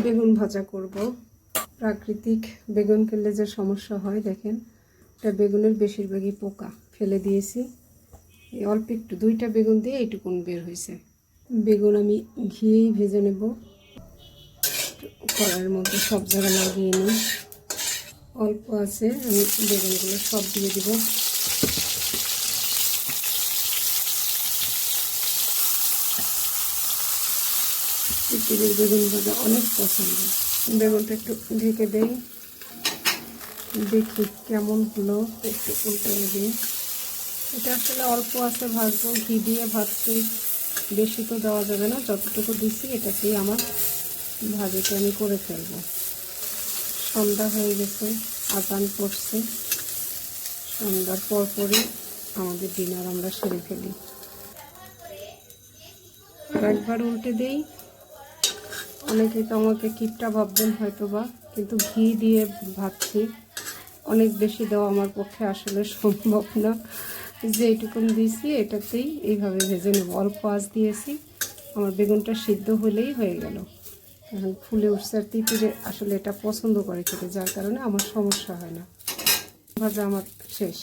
বেগুন ভাজা করব। প্রাকৃতিক বেগুন ফেললে যে সমস্যা হয় দেখেন, এটা বেগুনের বেশিরভাগই পোকা, ফেলে দিয়েছি। অল্প একটু 2টা বেগুন দিয়ে এইটুকুন বের হয়েছে। বেগুন আমি ঘিয়েই ভেজে নেব। কড়াইয়ের মধ্যে সব জায়গায় লাগিয়ে নিই। অল্প আছে, আমি বেগুনগুলো সব দিয়ে দিব। তিতিরের বেগুন ভাজা অনেক পছন্দ। বেগুনটা একটু ঢেকে দেই, দেখি কেমন হলো। একটু উল্টে দিই। এটা আসলে অল্প আছে ভাজবো, ঘি দিয়ে ভাজছি, বেশি তো দেওয়া যাবে না। যতটুকু দিচ্ছি এটাকেই আমার ভাজিটা আমি করে ফেলবো। সন্ধ্যা হয়ে গেছে, আজান পড়ছে। সন্ধ্যার পরপরই আমাদের ডিনার আমরা সেরে ফেলি। আর একবার উল্টে দেই। অনেকেই তো আমাকে কিপটা ভাববেন হয়তো বা, কিন্তু ঘি দিয়ে ভাজছি, অনেক বেশি দেওয়া আমার পক্ষে আসলে সম্ভব না। যে এইটুকুন দিয়েছি এটাতেই এইভাবে ভেজে নেব। অল্প আঁচ দিয়েছি, আমার বেগুনটা সিদ্ধ হলেই হয়ে গেল। এখন ফুলে উঠছে, আর তিতিরে আসলে এটা পছন্দ করে খেতে, যার কারণে আমার সমস্যা হয় না। ভাজা আমার শেষ।